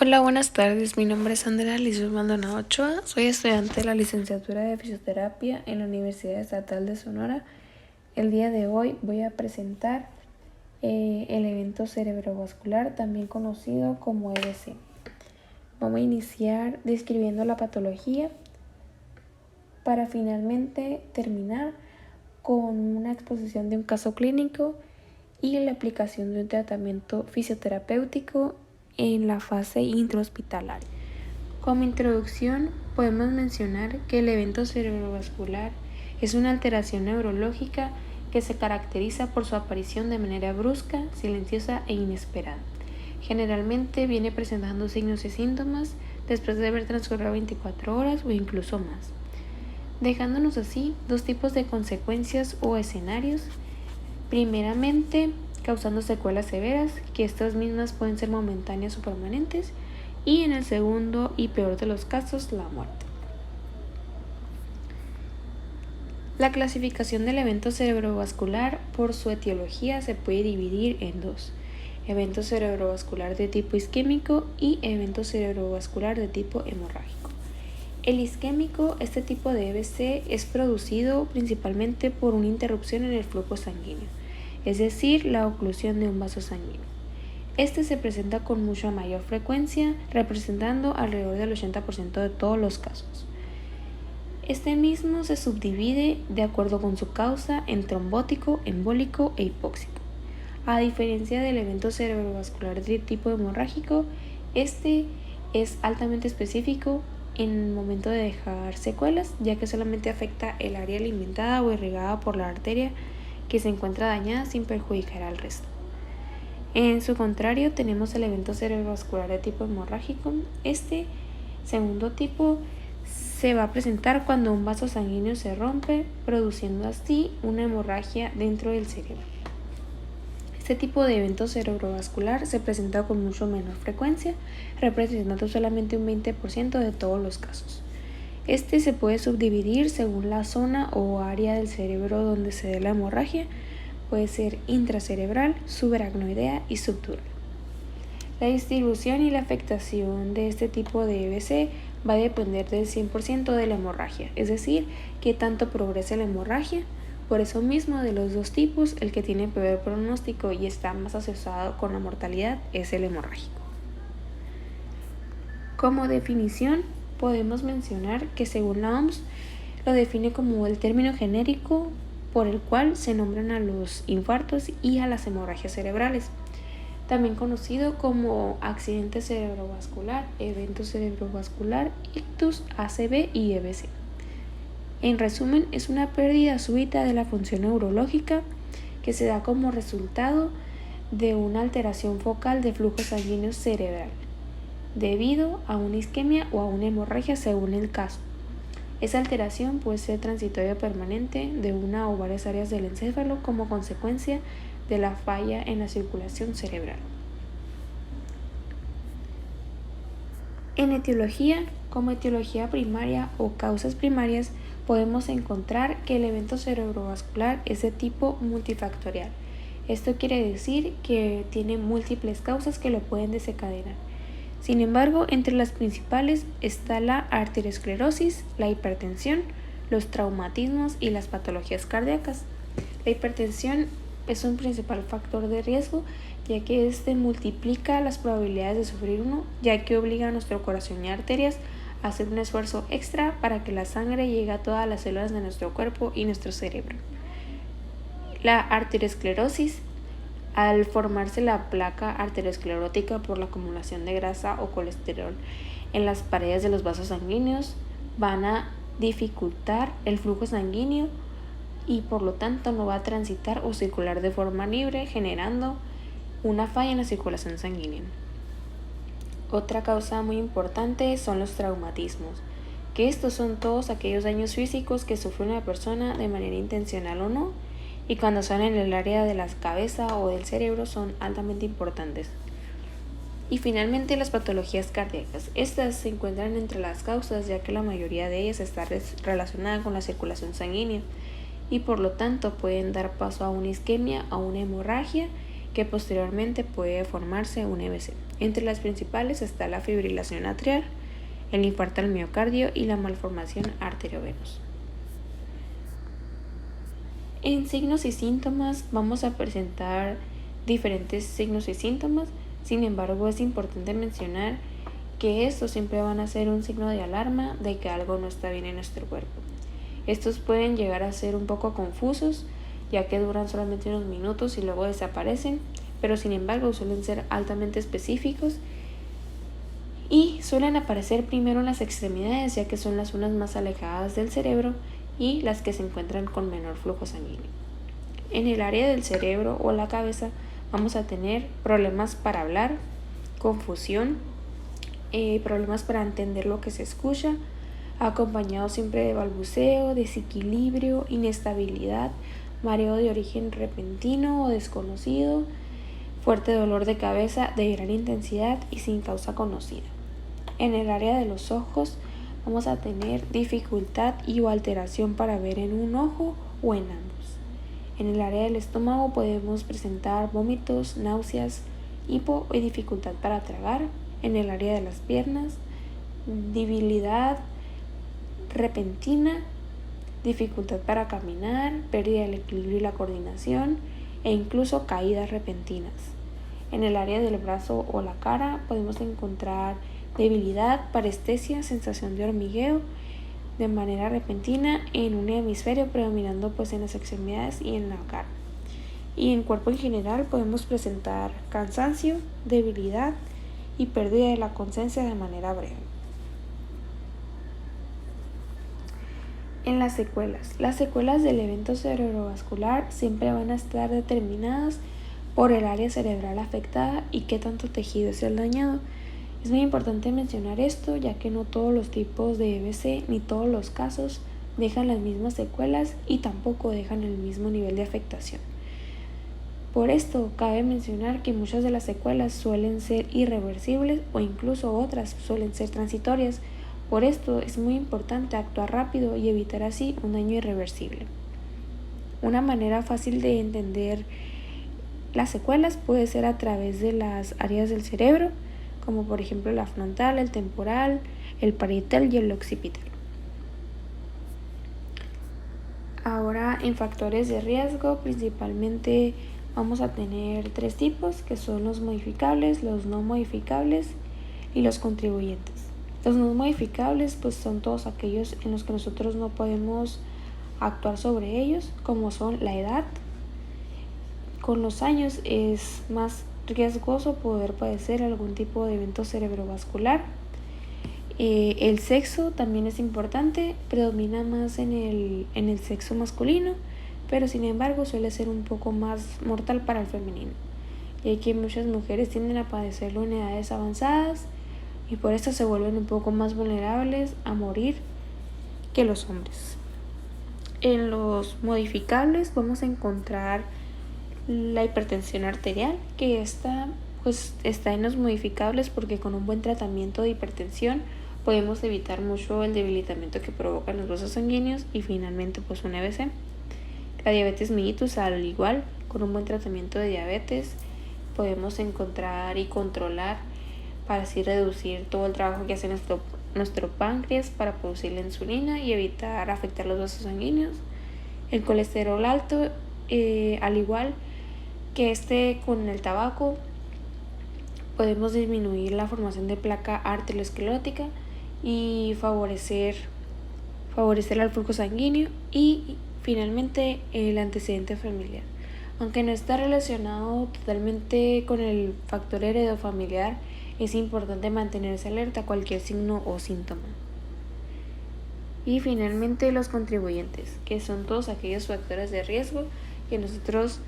Hola, buenas tardes. Mi nombre es Andrea Lizuz Maldonado Ochoa. Soy estudiante de la licenciatura de Fisioterapia en la Universidad Estatal de Sonora. El día de hoy voy a presentar el evento cerebrovascular, también conocido como EBC. Vamos a iniciar describiendo la patología para finalmente terminar con una exposición de un caso clínico y la aplicación de un tratamiento fisioterapéutico en la fase intrahospitalaria. Como introducción, podemos mencionar que el evento cerebrovascular es una alteración neurológica que se caracteriza por su aparición de manera brusca, silenciosa e inesperada. Generalmente viene presentando signos y síntomas después de haber transcurrido 24 horas o incluso más, dejándonos así dos tipos de consecuencias o escenarios. Primeramente, causando secuelas severas, que estas mismas pueden ser momentáneas o permanentes, y en el segundo y peor de los casos, la muerte. La clasificación del evento cerebrovascular por su etiología se puede dividir en dos: evento cerebrovascular de tipo isquémico y evento cerebrovascular de tipo hemorrágico. El isquémico, este tipo de EBC, es producido principalmente por una interrupción en el flujo sanguíneo, es decir, la oclusión de un vaso sanguíneo. Este se presenta con mucha mayor frecuencia, representando alrededor del 80% de todos los casos. Este mismo se subdivide de acuerdo con su causa en trombótico, embólico e hipóxico. A diferencia del evento cerebrovascular de tipo hemorrágico, este es altamente específico en el momento de dejar secuelas, ya que solamente afecta el área alimentada o irrigada por la arteria que se encuentra dañada sin perjudicar al resto. En su contrario, tenemos el evento cerebrovascular de tipo hemorrágico. Este segundo tipo se va a presentar cuando un vaso sanguíneo se rompe, produciendo así una hemorragia dentro del cerebro. Este tipo de evento cerebrovascular se presenta con mucho menor frecuencia, representando solamente un 20% de todos los casos. Este se puede subdividir según la zona o área del cerebro donde se dé la hemorragia. Puede ser intracerebral, subaracnoidea y subdural. La distribución y la afectación de este tipo de EBC va a depender del 100% de la hemorragia, es decir, que tanto progrese la hemorragia. Por eso mismo, de los dos tipos, el que tiene peor pronóstico y está más asociado con la mortalidad es el hemorrágico. Como definición, podemos mencionar que según la OMS lo define como el término genérico por el cual se nombran a los infartos y a las hemorragias cerebrales, también conocido como accidente cerebrovascular, evento cerebrovascular, ictus, ACV y EBC. En resumen, es una pérdida súbita de la función neurológica que se da como resultado de una alteración focal de flujo sanguíneo cerebral, debido a una isquemia o a una hemorragia según el caso. Esa alteración puede ser transitoria o permanente de una o varias áreas del encéfalo como consecuencia de la falla en la circulación cerebral. En etiología, como etiología primaria o causas primarias, podemos encontrar que el evento cerebrovascular es de tipo multifactorial. Esto quiere decir que tiene múltiples causas que lo pueden desencadenar. Sin embargo, entre las principales está la arteriosclerosis, la hipertensión, los traumatismos y las patologías cardíacas. La hipertensión es un principal factor de riesgo, ya que este multiplica las probabilidades de sufrir uno, ya que obliga a nuestro corazón y arterias a hacer un esfuerzo extra para que la sangre llegue a todas las células de nuestro cuerpo y nuestro cerebro. La arteriosclerosis, al formarse la placa arteriosclerótica por la acumulación de grasa o colesterol en las paredes de los vasos sanguíneos, van a dificultar el flujo sanguíneo y por lo tanto no va a transitar o circular de forma libre, generando una falla en la circulación sanguínea. Otra causa muy importante son los traumatismos, que estos son todos aquellos daños físicos que sufre una persona de manera intencional o no, y cuando son en el área de la cabeza o del cerebro son altamente importantes. Y finalmente, las patologías cardíacas. Estas se encuentran entre las causas, ya que la mayoría de ellas está relacionada con la circulación sanguínea y por lo tanto pueden dar paso a una isquemia, a una hemorragia que posteriormente puede formarse un EBC. Entre las principales está la fibrilación atrial, el infarto al miocardio y la malformación arteriovenosa. En signos y síntomas vamos a presentar diferentes signos y síntomas. Sin embargo, es importante mencionar que estos siempre van a ser un signo de alarma de que algo no está bien en nuestro cuerpo. Estos pueden llegar a ser un poco confusos, ya que duran solamente unos minutos y luego desaparecen, pero sin embargo suelen ser altamente específicos y suelen aparecer primero en las extremidades, ya que son las zonas más alejadas del cerebro y las que se encuentran con menor flujo sanguíneo. En el área del cerebro o la cabeza vamos a tener problemas para hablar, confusión, problemas para entender lo que se escucha, acompañado siempre de balbuceo, desequilibrio, inestabilidad, mareo de origen repentino o desconocido, fuerte dolor de cabeza de gran intensidad y sin causa conocida. En el área de los ojos vamos a tener dificultad y o alteración para ver en un ojo o en ambos. En el área del estómago podemos presentar vómitos, náuseas, hipo y dificultad para tragar. En el área de las piernas, debilidad repentina, dificultad para caminar, pérdida del equilibrio y la coordinación e incluso caídas repentinas. En el área del brazo o la cara podemos encontrar debilidad, parestesia, sensación de hormigueo de manera repentina en un hemisferio, predominando en las extremidades y en la cara. Y en cuerpo en general podemos presentar cansancio, debilidad y pérdida de la conciencia de manera breve. En las secuelas del evento cerebrovascular siempre van a estar determinadas por el área cerebral afectada y qué tanto tejido es el dañado. Es muy importante mencionar esto, ya que no todos los tipos de EBC ni todos los casos dejan las mismas secuelas y tampoco dejan el mismo nivel de afectación. Por esto, cabe mencionar que muchas de las secuelas suelen ser irreversibles o incluso otras suelen ser transitorias. Por esto es muy importante actuar rápido y evitar así un daño irreversible. Una manera fácil de entender las secuelas puede ser a través de las áreas del cerebro, como por ejemplo la frontal, el temporal, el parietal y el occipital. Ahora, en factores de riesgo, principalmente vamos a tener 3 tipos, que son los modificables, los no modificables y los contribuyentes. Los no modificables son todos aquellos en los que nosotros no podemos actuar sobre ellos, como son la edad. Con los años es más riesgoso poder padecer algún tipo de evento cerebrovascular. El sexo también es importante, predomina más en el sexo masculino, pero sin embargo suele ser un poco más mortal para el femenino, ya que muchas mujeres tienden a padecerlo en edades avanzadas y por esto se vuelven un poco más vulnerables a morir que los hombres. En los modificables vamos a encontrar la hipertensión arterial, que está en los modificables porque con un buen tratamiento de hipertensión podemos evitar mucho el debilitamiento que provocan los vasos sanguíneos y finalmente un EBC. La diabetes mellitus, al igual, con un buen tratamiento de diabetes podemos encontrar y controlar para así reducir todo el trabajo que hace nuestro páncreas para producir la insulina y evitar afectar los vasos sanguíneos. El colesterol alto, al igual que con el tabaco, podemos disminuir la formación de placa arteriosclerótica y favorecer el flujo sanguíneo y finalmente el antecedente familiar. Aunque no está relacionado totalmente con el factor heredofamiliar, es importante mantenerse alerta a cualquier signo o síntoma. Y finalmente los contribuyentes, que son todos aquellos factores de riesgo que nosotros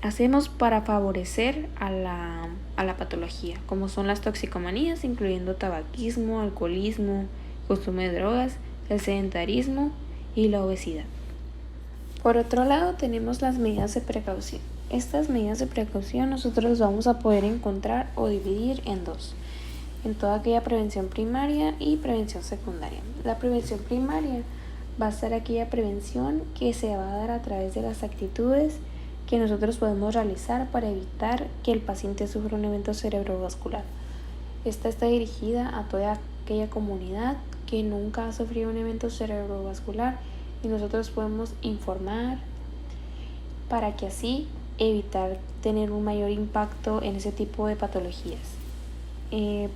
hacemos para favorecer a la patología, como son las toxicomanías, incluyendo tabaquismo, alcoholismo, consumo de drogas, el sedentarismo y la obesidad. Por otro lado, tenemos las medidas de precaución. Estas medidas de precaución nosotros vamos a poder encontrar o dividir en 2, en toda aquella prevención primaria y prevención secundaria. La prevención primaria va a ser aquella prevención que se va a dar a través de las actitudes que nosotros podemos realizar para evitar que el paciente sufra un evento cerebrovascular. Esta está dirigida a toda aquella comunidad que nunca ha sufrido un evento cerebrovascular y nosotros podemos informar para que así evitar tener un mayor impacto en ese tipo de patologías.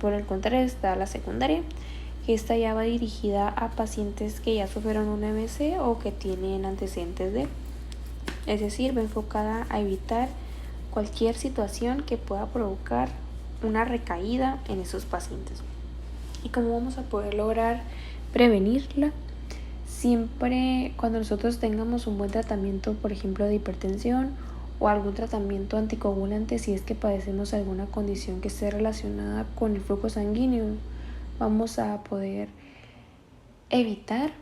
Por el contrario está la secundaria, que esta ya va dirigida a pacientes que ya sufrieron un MC o que tienen antecedentes de, es decir, va enfocada a evitar cualquier situación que pueda provocar una recaída en esos pacientes. ¿Y cómo vamos a poder lograr prevenirla? Siempre cuando nosotros tengamos un buen tratamiento, por ejemplo, de hipertensión o algún tratamiento anticoagulante, si es que padecemos alguna condición que esté relacionada con el flujo sanguíneo, vamos a poder evitar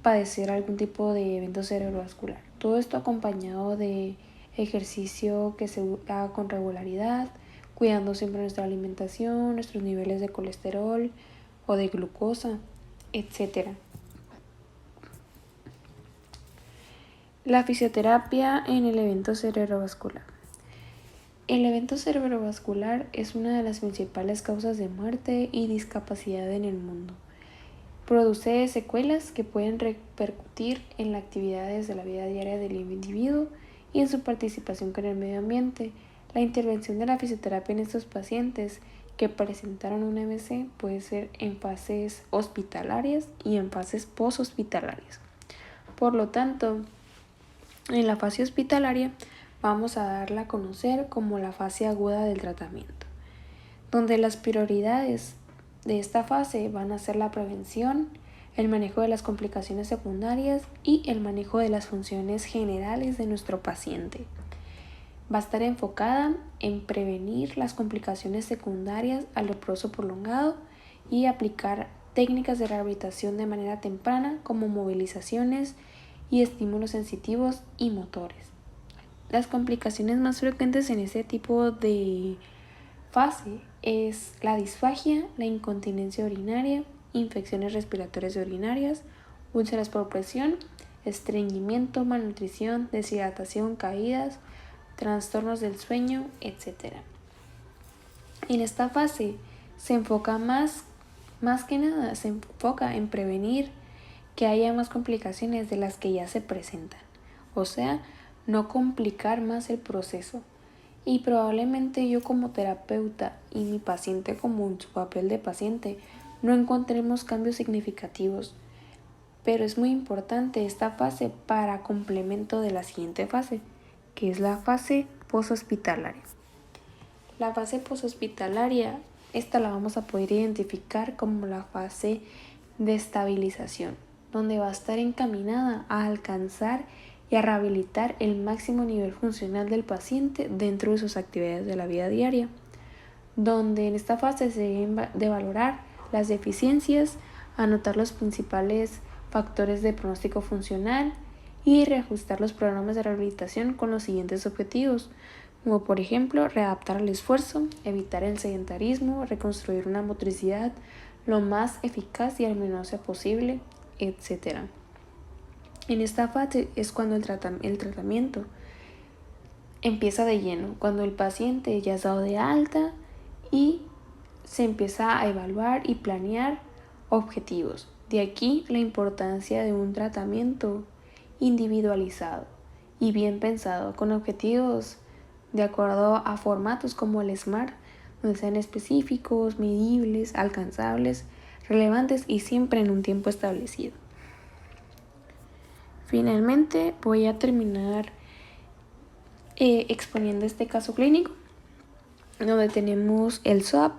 padecer algún tipo de evento cerebrovascular. Todo esto acompañado de ejercicio que se haga con regularidad, cuidando siempre nuestra alimentación, nuestros niveles de colesterol o de glucosa, etc. La fisioterapia en el evento cerebrovascular. El evento cerebrovascular es una de las principales causas de muerte y discapacidad en el mundo. Produce secuelas que pueden repercutir en las actividades de la vida diaria del individuo y en su participación con el medio ambiente. La intervención de la fisioterapia en estos pacientes que presentaron un MC puede ser en fases hospitalarias y en fases poshospitalarias. Por lo tanto, en la fase hospitalaria vamos a darla a conocer como la fase aguda del tratamiento, donde las prioridades de esta fase van a ser la prevención, el manejo de las complicaciones secundarias y el manejo de las funciones generales de nuestro paciente. Va a estar enfocada en prevenir las complicaciones secundarias al reposo prolongado y aplicar técnicas de rehabilitación de manera temprana como movilizaciones y estímulos sensitivos y motores. Las complicaciones más frecuentes en este tipo de fase es la disfagia, la incontinencia urinaria, infecciones respiratorias y urinarias, úlceras por presión, estreñimiento, malnutrición, deshidratación, caídas, trastornos del sueño, etc. En esta fase se enfoca más que nada, se enfoca en prevenir que haya más complicaciones de las que ya se presentan, o sea, no complicar más el proceso. Y probablemente yo como terapeuta y mi paciente como en su papel de paciente no encontremos cambios significativos, pero es muy importante esta fase para complemento de la siguiente fase, que es la fase poshospitalaria. La fase poshospitalaria, esta la vamos a poder identificar como la fase de estabilización, donde va a estar encaminada a alcanzar y a rehabilitar el máximo nivel funcional del paciente dentro de sus actividades de la vida diaria, donde en esta fase se deben de valorar las deficiencias, anotar los principales factores de pronóstico funcional y reajustar los programas de rehabilitación con los siguientes objetivos, como por ejemplo readaptar al esfuerzo, evitar el sedentarismo, reconstruir una motricidad lo más eficaz y armoniosa posible, etc. En esta fase es cuando el tratamiento empieza de lleno, cuando el paciente ya es dado de alta y se empieza a evaluar y planear objetivos. De aquí la importancia de un tratamiento individualizado y bien pensado, con objetivos de acuerdo a formatos como el SMART, donde sean específicos, medibles, alcanzables, relevantes y siempre en un tiempo establecido. Finalmente voy a terminar exponiendo este caso clínico, donde tenemos el SWAP,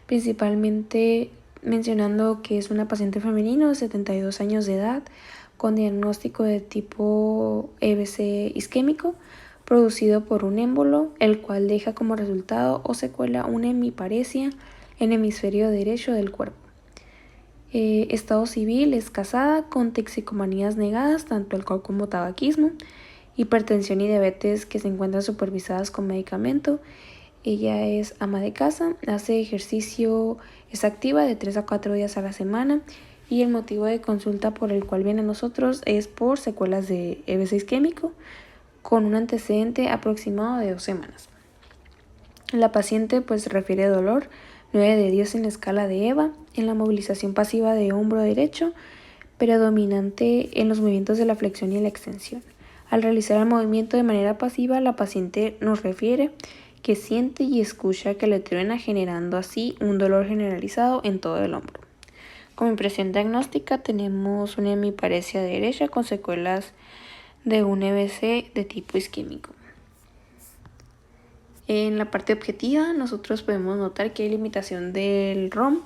principalmente mencionando que es una paciente femenina de 72 años de edad con diagnóstico de tipo EBC isquémico producido por un émbolo, el cual deja como resultado o secuela una hemiparesia en el hemisferio derecho del cuerpo. Estado civil es casada con toxicomanías negadas, tanto alcohol como tabaquismo, hipertensión y diabetes que se encuentran supervisadas con medicamento. Ella es ama de casa, hace ejercicio, es activa de 3 a 4 días a la semana y el motivo de consulta por el cual viene a nosotros es por secuelas de EBC isquémico, con un antecedente aproximado de 2 semanas. La paciente pues refiere dolor 9 de 10 en la escala de EVA, en la movilización pasiva de hombro derecho, predominante en los movimientos de la flexión y la extensión. Al realizar el movimiento de manera pasiva, la paciente nos refiere que siente y escucha que le truena, generando así un dolor generalizado en todo el hombro. Como impresión diagnóstica tenemos una hemiparesia derecha con secuelas de un EBC de tipo isquémico. En la parte objetiva nosotros podemos notar que hay limitación del ROM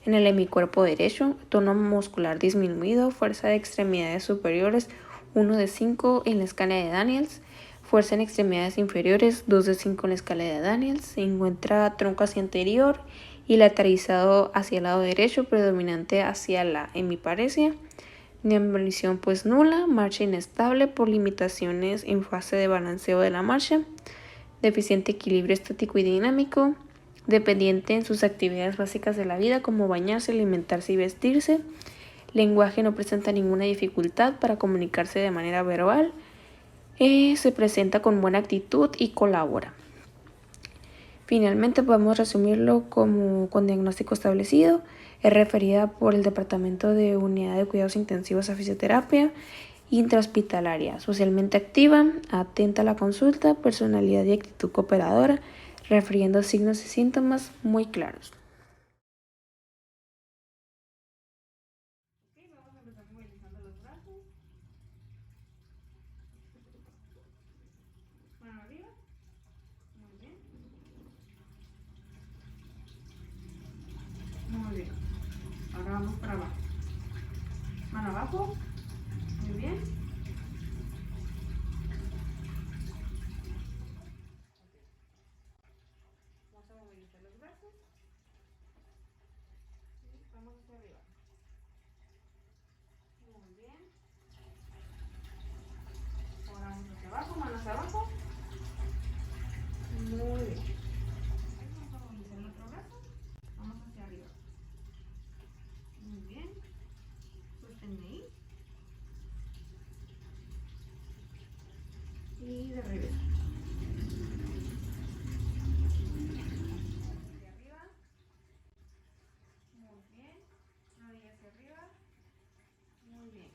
en el hemicuerpo derecho, tono muscular disminuido, fuerza de extremidades superiores 1 de 5 en la escala de Daniels, fuerza en extremidades inferiores 2 de 5 en la escala de Daniels, se encuentra tronco hacia anterior y lateralizado hacia el lado derecho, predominante hacia la hemiparesia. Demolición pues nula, marcha inestable por limitaciones en fase de balanceo de la marcha, deficiente equilibrio estático y dinámico, dependiente en sus actividades básicas de la vida como bañarse, alimentarse y vestirse. Lenguaje no presenta ninguna dificultad para comunicarse de manera verbal, se presenta con buena actitud y colabora. Finalmente podemos resumirlo como con diagnóstico establecido. Es referida por el Departamento de Unidad de Cuidados Intensivos a Fisioterapia intrahospitalaria, socialmente activa, atenta a la consulta, personalidad y actitud cooperadora, refiriendo signos y síntomas muy claros. Vamos a empezar movilizando los brazos. Mano arriba. Muy bien. Muy bien. Ahora vamos para abajo. Mano abajo. Muy bien. Vamos a movilizar los brazos. Y vamos hacia arriba. Muy bien. Ahora vamos hacia abajo, manos abajo. Muy bien. Vamos a movilizar el otro brazo. Vamos hacia arriba. Muy bien. Sosténme ahí. Y de revés. Hacia arriba. Muy bien. Rodilla hacia arriba. Muy bien.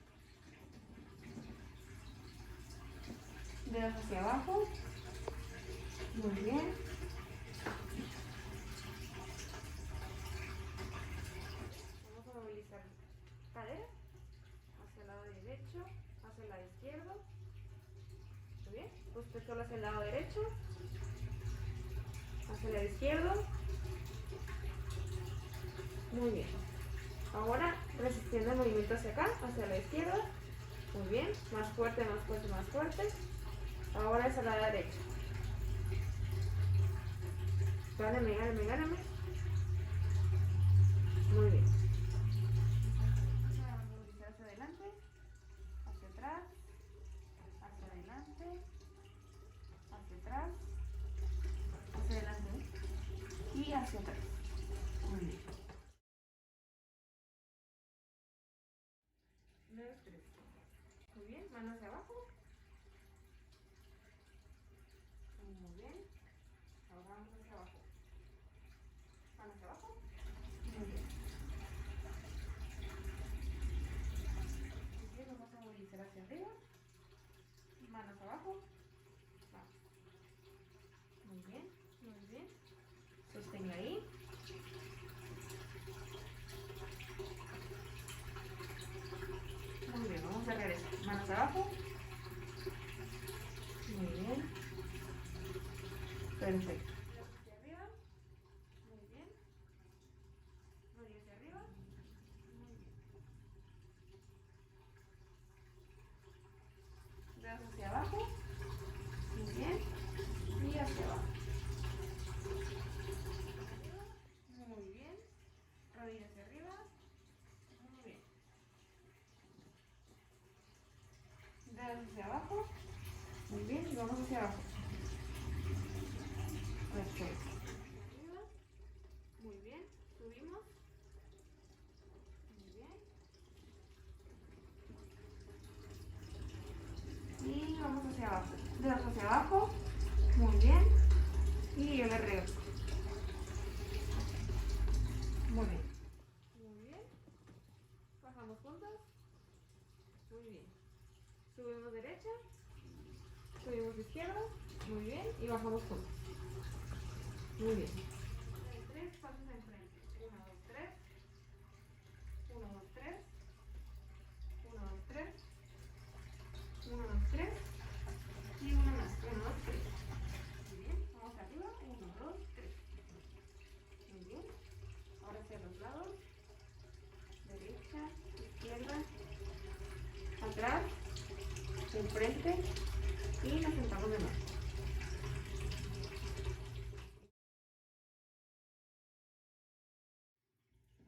Dedos hacia abajo. Muy bien. Vamos a movilizar cadera hacia el lado derecho, hacia el lado izquierdo. Muy bien. Usted solo hacia el lado derecho, hacia el lado izquierdo. Muy bien. Ahora resistiendo el movimiento hacia acá, hacia la izquierda. Muy bien. Más fuerte, más fuerte, más fuerte. Ahora hacia la derecha. Gáname, gáname, gáname. Muy bien. Vamos a movilizar hacia adelante, hacia atrás, hacia adelante, hacia atrás, hacia adelante y hacia atrás. Muy bien. 2, 3. Muy bien, manos hacia abajo. Muy bien. Ahora vamos hacia abajo. Manos hacia abajo. Muy bien. Muy bien, vamos a movilizar hacia arriba. Manos abajo. Vamos. Muy bien, muy bien. Sosténlo ahí. Muy bien, vamos a regresar. Manos abajo. Muy bien. Perfecto. Hacia arriba. Muy bien. Rodilla hacia arriba. Muy bien. Dedos hacia abajo. Muy bien. Y hacia abajo. Muy bien. Rodilla hacia arriba. Muy bien. Dedos hacia abajo. Muy bien. Y vamos hacia abajo. Perfecto. Hacia arriba. Muy bien. Subimos. Muy bien. Y vamos hacia abajo. Dedos hacia abajo. Muy bien. Y yo le regreso. Muy bien. Muy bien. Bajamos juntos. Muy bien. Subimos derecha. Subimos izquierda. Muy bien. Y bajamos juntos. Muy bien. 3 pasos enfrente. 1, 2, 3. 1, 2, 3. 1, 2, 3. 1, 2, 3. Y una más. 1, 2, 3. Muy bien. Vamos arriba. 1, 2, 3. Muy bien. Ahora hacia los lados. Derecha, izquierda, atrás, enfrente y nos sentamos de nuevo.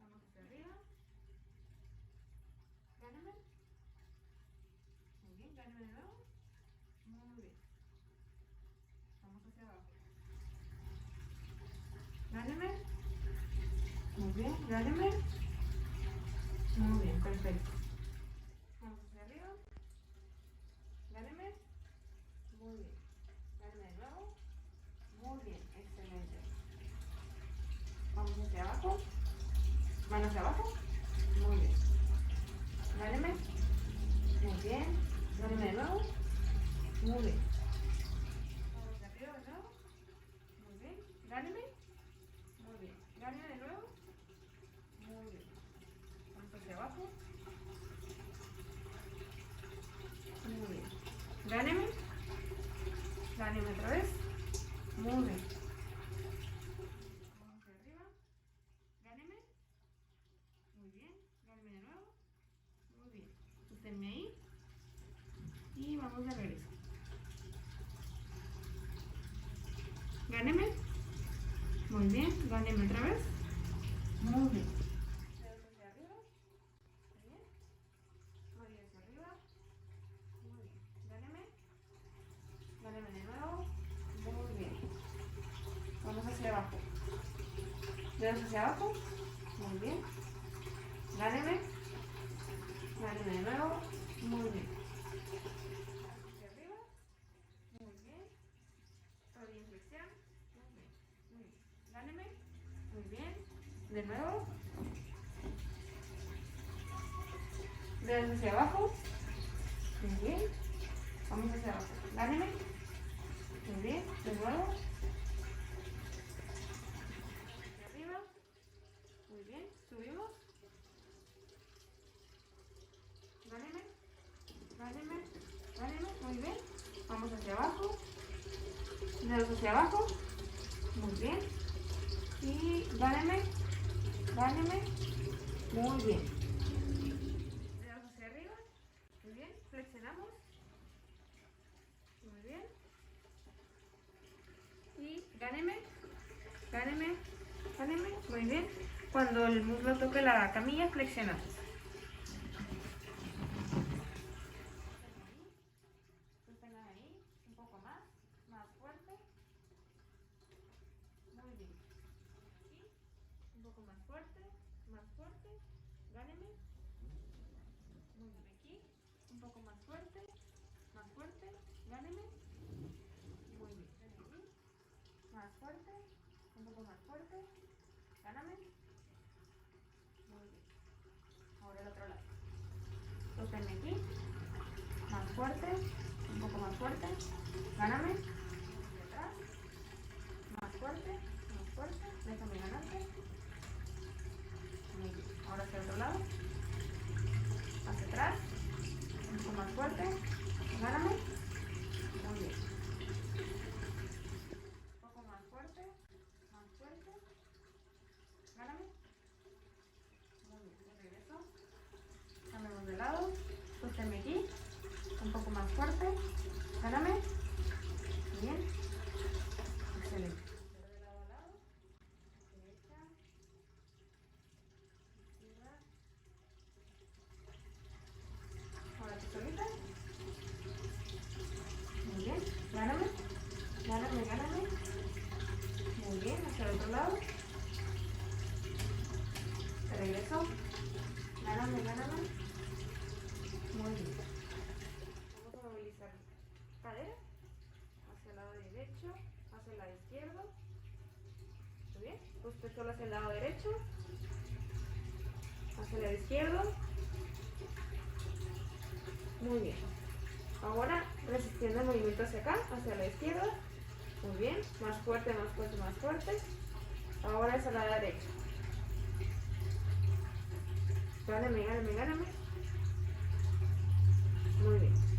Vamos hacia arriba. Gáname. Muy bien, gáname de nuevo. Muy bien. Vamos hacia abajo. Gáname. Muy bien, gáname. Muy bien, perfecto. Vamos hacia arriba. Gáname. Muy bien. Gáname de nuevo. Muy bien, excelente. Vamos hacia abajo. Mano hacia abajo. Muy bien. Gáname. Muy bien. Gáname de nuevo. Muy bien. Vamos hacia arriba de nuevo. Muy bien. Gáname. Muy bien. Gáname de nuevo. Muy bien. Vamos hacia abajo. Muy bien. Gáneme. Gáneme otra vez. Muy bien. Vamos hacia arriba. Gáneme. Muy bien. Gáneme de nuevo. Muy bien. Sosténme ahí. Y vamos de regreso. Gáneme. Muy bien. Gáneme otra vez. Muy bien. Dedos hacia arriba. Muy bien. Rodilla hacia arriba. Muy bien. Gáneme. Gáneme de nuevo. Muy bien. Vamos hacia abajo. Dedos hacia abajo. Muy bien. Gáneme. Gáneme de nuevo. Muy bien. Hacia arriba. Muy bien. Rodilla en flexión. Muy bien. Muy bien. Gáneme. Muy bien. De nuevo. Dedos hacia abajo. Muy bien. Vamos hacia abajo. Gáneme. Muy bien. De nuevo. Hacia arriba. Muy bien. Subimos. Gáneme. Gáneme. Gáneme. Muy bien. Vamos hacia abajo. Dedos hacia abajo. Muy bien. Y gáneme. Gáneme. Muy bien. Dedos hacia arriba. Muy bien. Flexionamos. Muy bien. Y gáneme. Gáneme. Gáneme. Muy bien. Cuando el muslo toque la camilla, flexionamos. Sostengan ahí. Un poco más. Más fuerte. Muy bien. Aquí. Un poco más fuerte. Más fuerte. Gáneme. Muy bien. Aquí. Un poco más fuerte. Más fuerte. Gáneme. Muy bien. Aquí. Más fuerte. Un poco más fuerte. Gáname. Muy bien. Ahora el otro lado. Sosténme aquí. Más fuerte. Un poco más fuerte. Gáname. Hacia atrás. Más fuerte. Más fuerte. Déjame ganarte. Muy bien. Ahora hacia el otro lado. Hacia atrás. Un poco más fuerte. Gáname. Muy bien. Un poco más fuerte. Más fuerte. Gáname. Muy bien. De regreso. Cambiamos de lado. Sosténme aquí. Un poco más fuerte. Gáname. Bien. Excelente. De lado a lado. Derecha. Izquierda. Ahora tú solita. Muy bien. Gáname. Gáname, gáname. Muy bien. Hacia el otro lado. Te regreso. Gáname, gáname. Muy bien. Vamos a movilizar cadera. Usted solo hacia el lado derecho, hacia el lado izquierdo. Muy bien. Ahora resistiendo el movimiento hacia acá, hacia la izquierda. Muy bien. Más fuerte, más fuerte, más fuerte. Ahora hacia la derecha. Gáname, gáname, gáname. Muy bien.